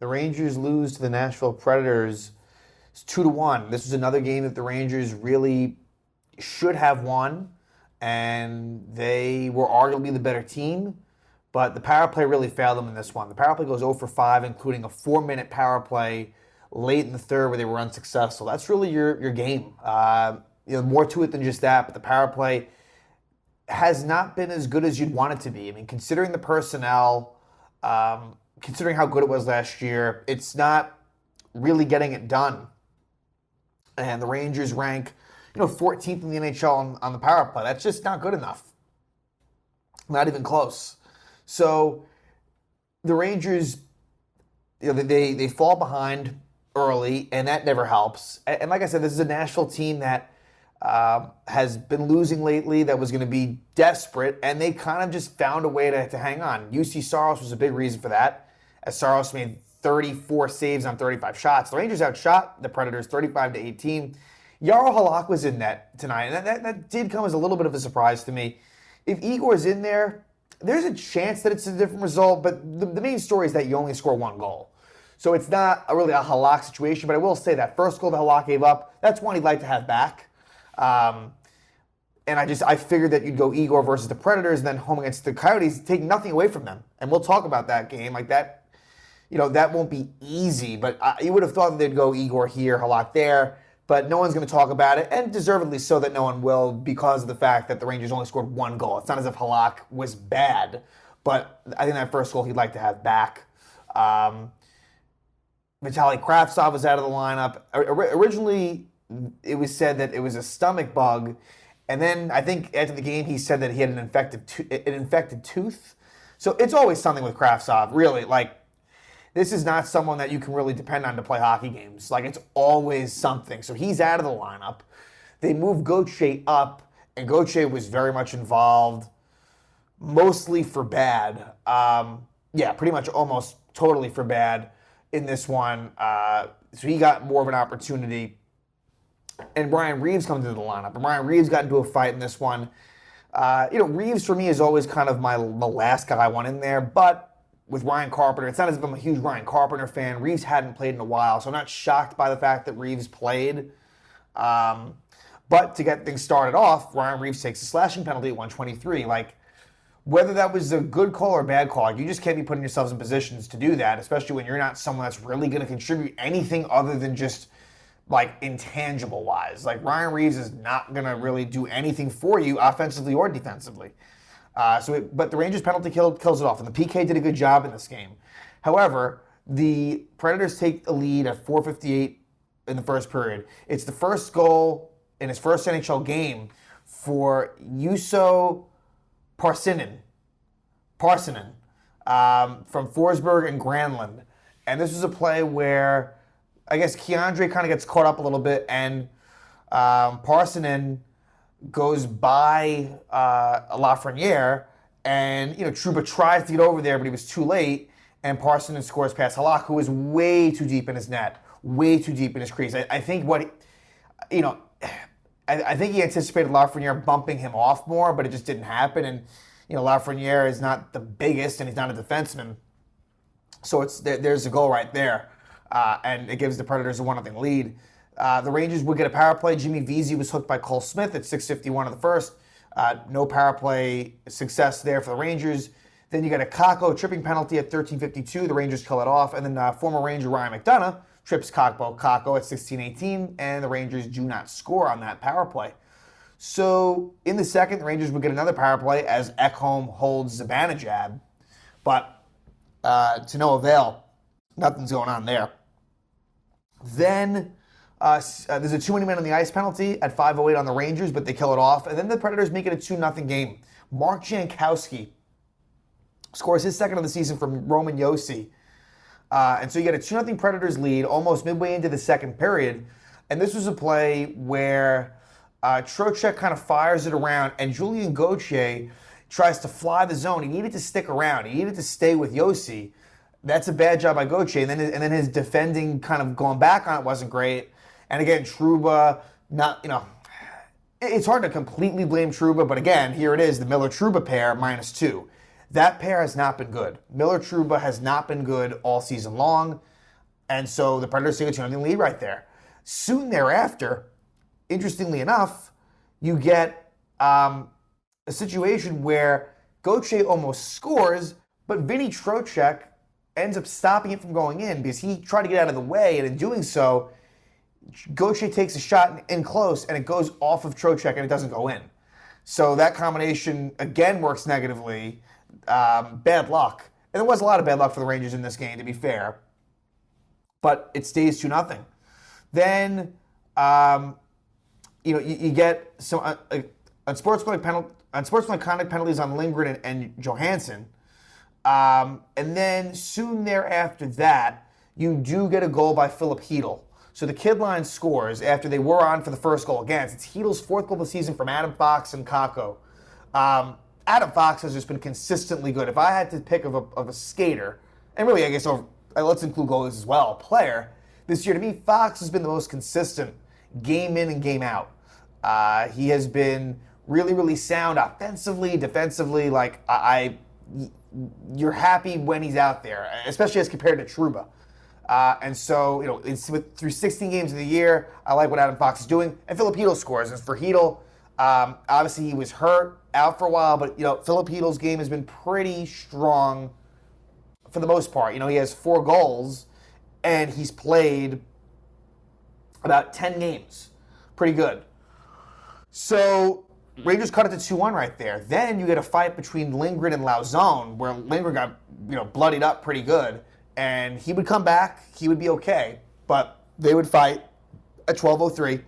The Rangers lose to the Nashville Predators. It's 2-1. This was another game that the Rangers really should have won, and they were arguably the better team. But the power play really failed them in this one. The power play goes 0 for 5, including a 4-minute power play late in the third where they were unsuccessful. That's really your game. More to it than just that, but the power play has not been as good as you'd want it to be. I mean, considering the personnel, considering how good it was last year, it's not really getting it done. And the Rangers rank, 14th in the NHL on the power play. That's just not good enough. Not even close. So the Rangers, they fall behind early, and that never helps. And like I said, this is a Nashville team that has been losing lately, that was going to be desperate, and they kind of just found a way to hang on. UC Saros was a big reason for that, as Saros made 34 saves on 35 shots. The Rangers outshot the Predators 35-18. Jaro Halak was in net tonight, and that did come as a little bit of a surprise to me. If Igor's in there, there's a chance that it's a different result, but the main story is that you only score one goal. So it's not really a Halak situation, but I will say that first goal that Halak gave up, that's one he'd like to have back. And I figured that you'd go Igor versus the Predators, and then home against the Coyotes, take nothing away from them. And we'll talk about that game like that. That won't be easy, but you would have thought that they'd go Igor here, Halak there, but no one's going to talk about it, and deservedly so that no one will, because of the fact that the Rangers only scored one goal. It's not as if Halak was bad, but I think that first goal he'd like to have back. Vitaly Kravtsov was out of the lineup. Originally, it was said that it was a stomach bug, and then I think after the game he said that he had an infected tooth. So it's always something with Kravtsov, really. This is not someone that you can really depend on to play hockey games. It's always something. So he's out of the lineup. They moved Gauthier up, and Gauthier was very much involved, mostly for bad. Pretty much almost totally for bad in this one. So he got more of an opportunity. And Brian Reeves comes into the lineup. And Brian Reeves got into a fight in this one. Reeves for me is always kind of the last guy I want in there. But with Ryan Carpenter, it's not as if I'm a huge Ryan Carpenter fan. Reeves hadn't played in a while, so I'm not shocked by the fact that Reeves played. But to get things started off, Ryan Reeves takes a slashing penalty at 123. Whether that was a good call or a bad call, you just can't be putting yourselves in positions to do that, especially when you're not someone that's really going to contribute anything other than just intangible wise. Ryan Reeves is not going to really do anything for you offensively or defensively. But the Rangers penalty kills it off, and the PK did a good job in this game. However, the Predators take the lead at 4:58 in the first period. It's the first goal in his first NHL game for Juuso Parssinen from Forsberg and Granlund. And this was a play where I guess Keandre kind of gets caught up a little bit, and Parssinen goes by Lafreniere, and Trouba tries to get over there, but he was too late, and Parssinen scores past Halak, who was way too deep in his net, way too deep in his crease. I think I think he anticipated Lafreniere bumping him off more, but it just didn't happen, and Lafreniere is not the biggest, and he's not a defenseman, so there's a goal right there. And it gives the Predators a 1-0 lead. The Rangers would get a power play. Jimmy Vesey was hooked by Cole Smith at 6:51 of the first. No power play success there for the Rangers. Then you got a Kakko tripping penalty at 13:52. The Rangers kill it off. And then former Ranger Ryan McDonough trips Kakko at 16:18. And the Rangers do not score on that power play. So in the second, the Rangers would get another power play as Ekholm holds Zibanejad. But to no avail. Nothing's going on there. Then there's a too many men on the ice penalty at 5:08 on the Rangers, but they kill it off. And then the Predators make it a 2-0 game. Mark Jankowski scores his second of the season from Roman Josi. And so you get a 2-0 Predators lead almost midway into the second period. And this was a play where Trocheck kind of fires it around, and Julien Gauthier tries to fly the zone. He needed to stick around. He needed to stay with Josi. That's a bad job by Gauthier. And then his defending kind of going back on it wasn't great. And again, Trouba, it's hard to completely blame Trouba, but again, here it is, the Miller-Trouba pair, -2. That pair has not been good. Miller Trouba has not been good all season long. And so the Predators take a 2-0 lead right there. Soon thereafter, interestingly enough, you get a situation where Gauthier almost scores, but Vinny Trocheck ends up stopping it from going in because he tried to get out of the way, and in doing so, Gauthier takes a shot in close, and it goes off of Trocheck, and it doesn't go in. So that combination, again, works negatively. Bad luck. And there was a lot of bad luck for the Rangers in this game, to be fair. But it stays 2-0. Then, you get some unsportsmanlike conduct penalties on Lindgren and Johansson. And then soon thereafter that, you do get a goal by Philip Hedl. So the kid line scores after they were on for the first goal against. It's Hedl's fourth goal of the season from Adam Fox and Kakko. Adam Fox has just been consistently good. If I had to pick of a skater, and really I guess let's include goalies as well, player, this year to me, Fox has been the most consistent game in and game out. He has been really, really sound offensively, defensively. Like, you're happy when he's out there, especially as compared to Trouba. And so, through 16 games of the year, I like what Adam Fox is doing. And Philip Hedl scores. And for Hedl, obviously he was hurt, out for a while, but, Philip Hedl's game has been pretty strong for the most part. He has 4 goals, and he's played about 10 games. Pretty good. So Rangers cut it to 2-1 right there. Then you get a fight between Lindgren and Lauzon, where Lindgren got bloodied up pretty good. And he would come back, he would be okay, but they would fight at 12:03.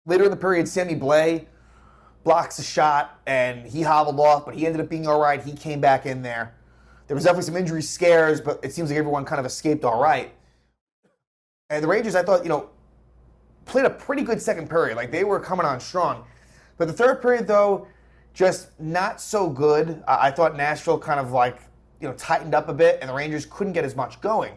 Later in the period, Sammy Blais blocks a shot, and he hobbled off, but he ended up being all right. He came back in there. There was definitely some injury scares, but it seems like everyone kind of escaped all right. And the Rangers, I thought, played a pretty good second period. Like, they were coming on strong. But the third period, though, just not so good. I thought Nashville kind of tightened up a bit, and the Rangers couldn't get as much going.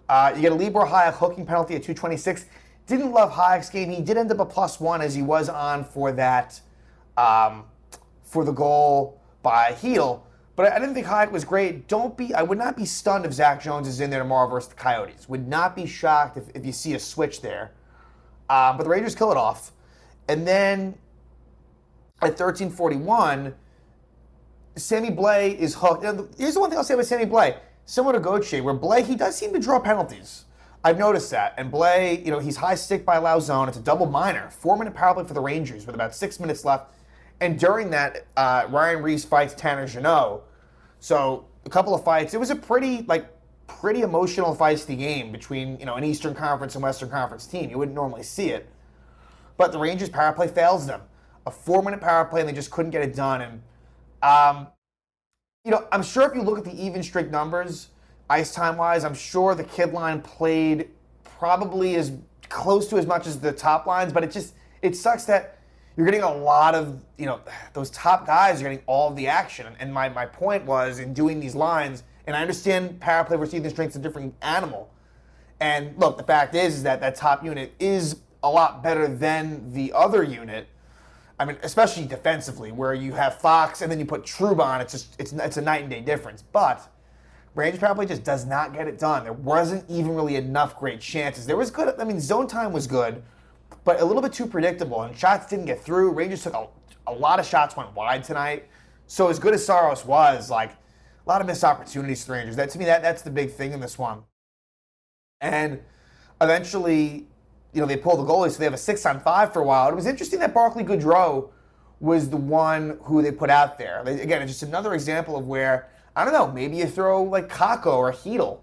You get a Libor Hájek hooking penalty at 2:26. Didn't love Hájek's game. He did end up a +1 as he was on for that, for the goal by Hedl. But I didn't think Hájek was great. I would not be stunned if Zach Jones is in there tomorrow versus the Coyotes. Would not be shocked if you see a switch there. But the Rangers kill it off. And then at 13:41, Sammy Blais is hooked. Here's the one thing I'll say about Sammy Blais. Similar to Gauthier, where Blais, he does seem to draw penalties. I've noticed that. And Blais, he's high stick by Lauzon. It's a double minor. 4-minute power play for the Rangers with about 6 minutes left. And during that, Ryan Reese fights Tanner Jeannot. So a couple of fights. It was a pretty emotional, feisty game between, an Eastern Conference and Western Conference team. You wouldn't normally see it. But the Rangers' power play fails them. A 4-minute power play, and they just couldn't get it done. And I'm sure if you look at the even strength numbers, ice time wise, I'm sure the kid line played probably as close to as much as the top lines, but it sucks that you're getting a lot of, those top guys are getting all of the action. And my point was, in doing these lines, and I understand power play versus even strength is a different animal. And look, the fact is that top unit is a lot better than the other unit. I mean, especially defensively, where you have Fox and then you put Trouba on. It's a night and day difference. But Rangers power play just does not get it done. There wasn't even really enough great chances. There was good. I mean, zone time was good, but a little bit too predictable, and shots didn't get through. Rangers took a lot of shots went wide tonight. So as good as Saros was, a lot of missed opportunities for the Rangers. To me, that's the big thing in this one. And eventually, they pull the goalie, so they have a 6-on-5 for a while. It was interesting that Barclay Goodrow was the one who they put out there. Again, it's just another example of where, I don't know, maybe you throw Kakko or Hedl,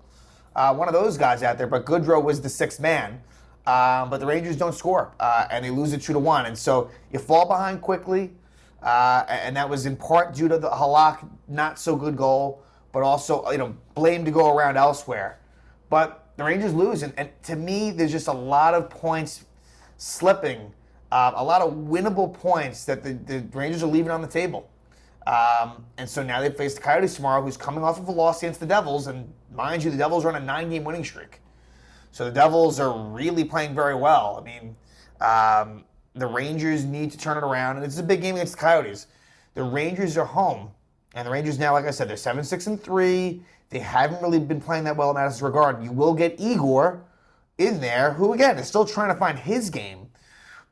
one of those guys out there, but Goodrow was the 6th man. But the Rangers don't score, and they lose it 2-1. And so you fall behind quickly, and that was in part due to the Halak not-so-good goal, but also, blame to go around elsewhere. But the Rangers lose, and to me, there's just a lot of points slipping, a lot of winnable points that the Rangers are leaving on the table. And so now they face the Coyotes tomorrow, who's coming off of a loss against the Devils, and mind you, the Devils are on a 9-game winning streak. So the Devils are really playing very well. I mean, the Rangers need to turn it around, and it's a big game against the Coyotes. The Rangers are home. And the Rangers now, like I said, they're 7-6-3. They haven't really been playing that well in Madison Square Garden. You will get Igor in there, who again is still trying to find his game.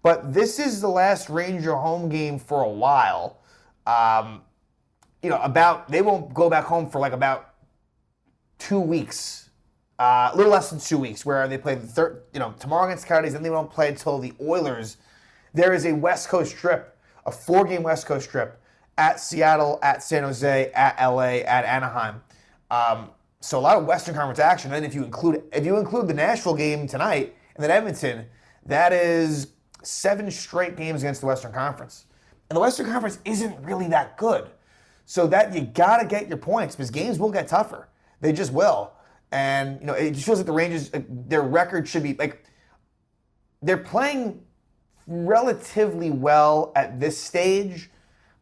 But this is the last Ranger home game for a while. They won't go back home for like about 2 weeks, a little less than 2 weeks, where they play tomorrow against the Coyotes, then they won't play until the Oilers. There is a West Coast trip, a 4-game West Coast trip at Seattle, at San Jose, at LA, at Anaheim. So a lot of Western Conference action. And then if you include the Nashville game tonight and then Edmonton, that is 7 straight games against the Western Conference. And the Western Conference isn't really that good. So that you got to get your points because games will get tougher. They just will. And, it just feels like the Rangers, their record should be, like, they're playing relatively well at this stage,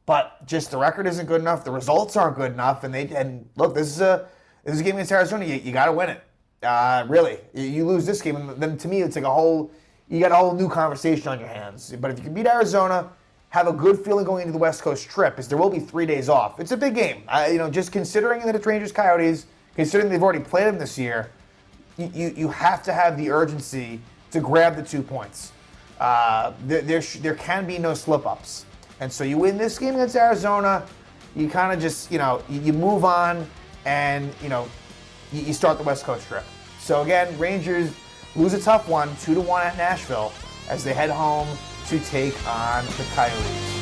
but just the record isn't good enough. The results aren't good enough. And look, this is a game against Arizona. You got to win it. Really. You lose this game, and then to me, it's like you got a whole new conversation on your hands. But if you can beat Arizona, have a good feeling going into the West Coast trip, because there will be 3 days off. It's a big game. Just considering that it's Rangers Coyotes, considering they've already played them this year, you have to have the urgency to grab the 2 points. There can be no slip-ups. And so you win this game against Arizona, you kind of just, you move on and, you start the West Coast trip. So again, Rangers lose a tough one, 2-1 at Nashville, as they head home to take on the Coyotes.